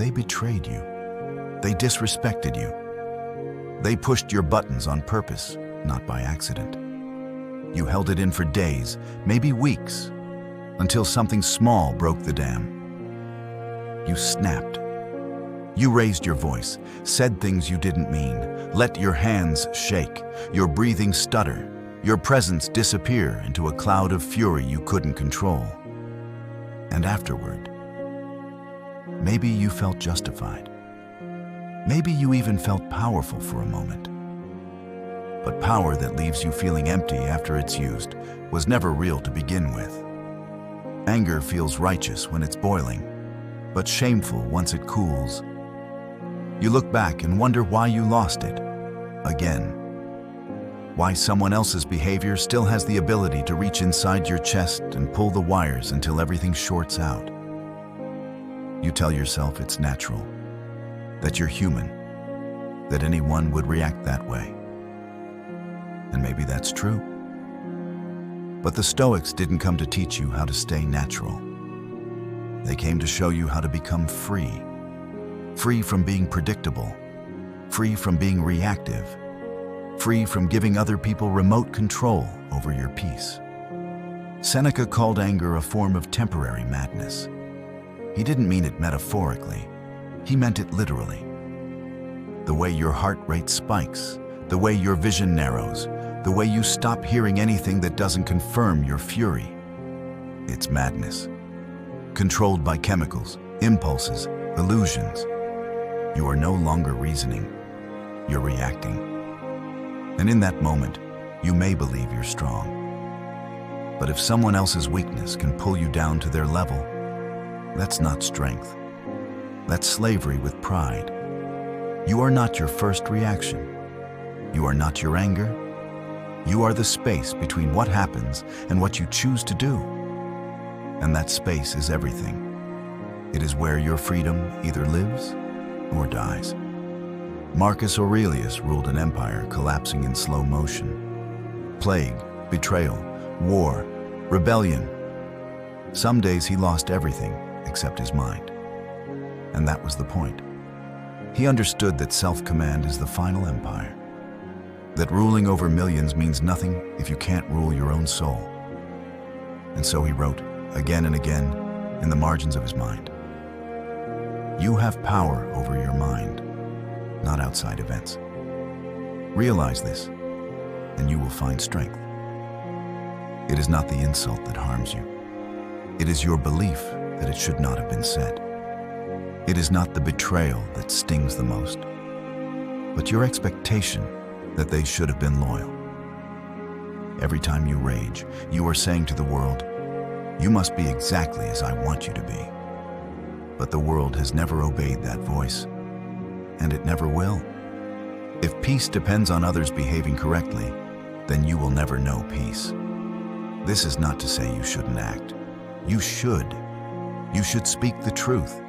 they betrayed you. They disrespected you. They pushed your buttons on purpose, not by accident. You held it in for days, maybe weeks, until something small broke the dam. You snapped. You raised your voice, said things you didn't mean, let your hands shake, your breathing stutter, your presence disappear into a cloud of fury you couldn't control. And afterward, maybe you felt justified. Maybe you even felt powerful for a moment. But power that leaves you feeling empty after it's used was never real to begin with. Anger feels righteous when it's boiling, but shameful once it cools. You look back and wonder why you lost it, again. Why someone else's behavior still has the ability to reach inside your chest and pull the wires until everything shorts out. You tell yourself it's natural, that you're human, that anyone would react that way. And maybe that's true. But the Stoics didn't come to teach you how to stay natural. They came to show you how to become free. Free from being predictable, free from being reactive, free from giving other people remote control over your peace. Seneca called anger a form of temporary madness. He didn't mean it metaphorically, he meant it literally. The way your heart rate spikes, the way your vision narrows, the way you stop hearing anything that doesn't confirm your fury. It's madness. Controlled by chemicals, impulses, illusions. You are no longer reasoning, you're reacting. And in that moment, you may believe you're strong. But if someone else's weakness can pull you down to their level, that's not strength. That's slavery with pride. You are not your first reaction. You are not your anger. You are the space between what happens and what you choose to do. And that space is everything. It is where your freedom either lives or dies. Marcus Aurelius ruled an empire collapsing in slow motion. Plague, betrayal, war, rebellion. Some days he lost everything except his mind. And that was the point. He understood that self-command is the final empire. That ruling over millions means nothing if you can't rule your own soul. And so he wrote, again and again, in the margins of his mind, "You have power over your mind, not outside events. Realize this, and you will find strength. It is not the insult that harms you. It is your belief that it should not have been said. It is not the betrayal that stings the most, but your expectation that they should have been loyal. Every time you rage, you are saying to the world, you must be exactly as I want you to be. But the world has never obeyed that voice, and it never will. If peace depends on others behaving correctly, then you will never know peace. This is not to say you shouldn't act. You should. You should speak the truth.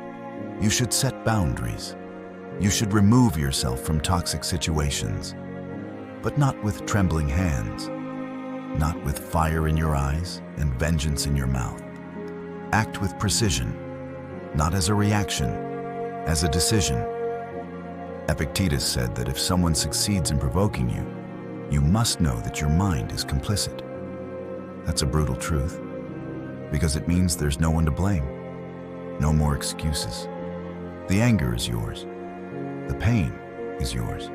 You should set boundaries. You should remove yourself from toxic situations, but not with trembling hands, not with fire in your eyes and vengeance in your mouth. Act with precision, not as a reaction, as a decision. Epictetus said that if someone succeeds in provoking you, you must know that your mind is complicit. That's a brutal truth, because it means there's no one to blame. No more excuses. The anger is yours. The pain is yours.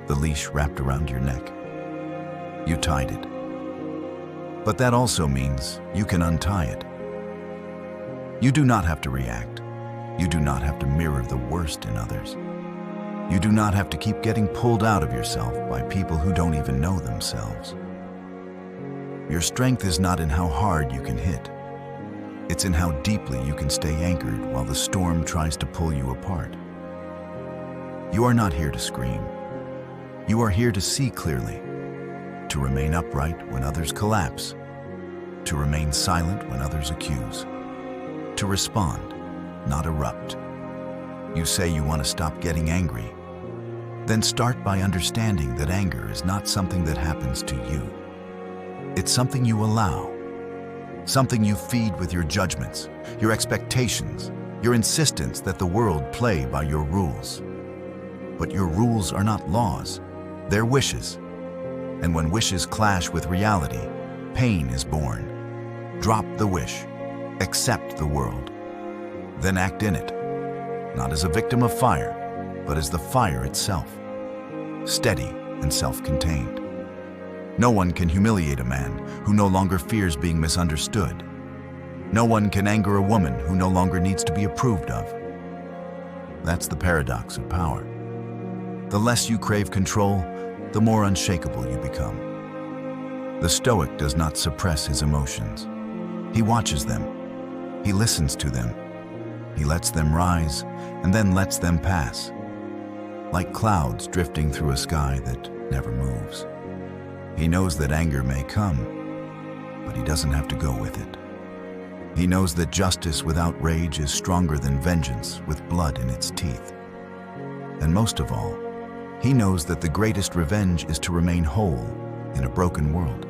The leash wrapped around your neck. You tied it. But that also means you can untie it. You do not have to react. You do not have to mirror the worst in others. You do not have to keep getting pulled out of yourself by people who don't even know themselves. Your strength is not in how hard you can hit. It's in how deeply you can stay anchored while the storm tries to pull you apart. You are not here to scream. You are here to see clearly, to remain upright when others collapse, to remain silent when others accuse, to respond, not erupt. You say you want to stop getting angry. Then start by understanding that anger is not something that happens to you. It's something you allow, something you feed with your judgments, your expectations, your insistence that the world play by your rules. But your rules are not laws, they're wishes. And when wishes clash with reality, pain is born. Drop the wish, accept the world, then act in it, not as a victim of fire, but as the fire itself, steady and self-contained. No one can humiliate a man who no longer fears being misunderstood. No one can anger a woman who no longer needs to be approved of. That's the paradox of power. The less you crave control, the more unshakable you become. The Stoic does not suppress his emotions. He watches them. He listens to them. He lets them rise and then lets them pass, like clouds drifting through a sky that never moves. He knows that anger may come, but he doesn't have to go with it. He knows that justice without rage is stronger than vengeance with blood in its teeth. And most of all, he knows that the greatest revenge is to remain whole in a broken world.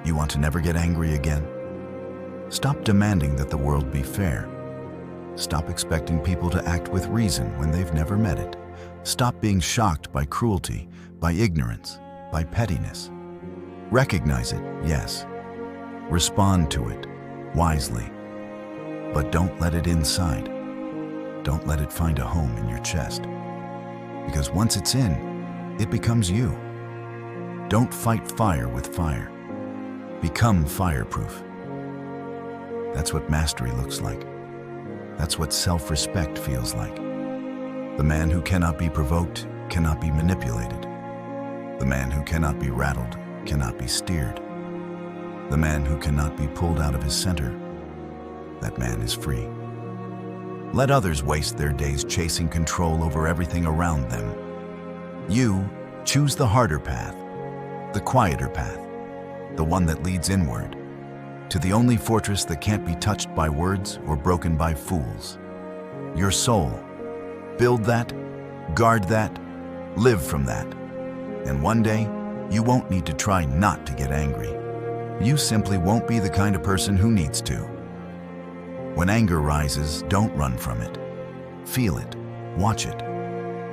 You want to never get angry again? Stop demanding that the world be fair. Stop expecting people to act with reason when they've never met it. Stop being shocked by cruelty, by ignorance, by pettiness. Recognize it, yes. Respond to it, wisely. But don't let it inside. Don't let it find a home in your chest. Because once it's in, it becomes you. Don't fight fire with fire. Become fireproof. That's what mastery looks like. That's what self-respect feels like. The man who cannot be provoked cannot be manipulated. The man who cannot be rattled cannot be steered. The man who cannot be pulled out of his center, that man is free. Let others waste their days chasing control over everything around them. You choose the harder path, the quieter path, the one that leads inward, to the only fortress that can't be touched by words or broken by fools. Your soul. Build that, guard that, live from that. And one day, you won't need to try not to get angry. You simply won't be the kind of person who needs to. When anger rises, don't run from it. Feel it, watch it,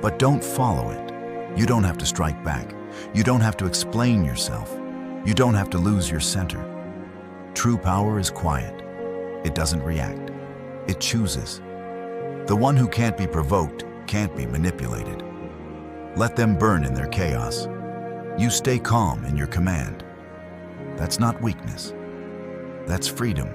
but don't follow it. You don't have to strike back. You don't have to explain yourself. You don't have to lose your center. True power is quiet. It doesn't react. It chooses. The one who can't be provoked can't be manipulated. Let them burn in their chaos. You stay calm in your command. That's not weakness. That's freedom.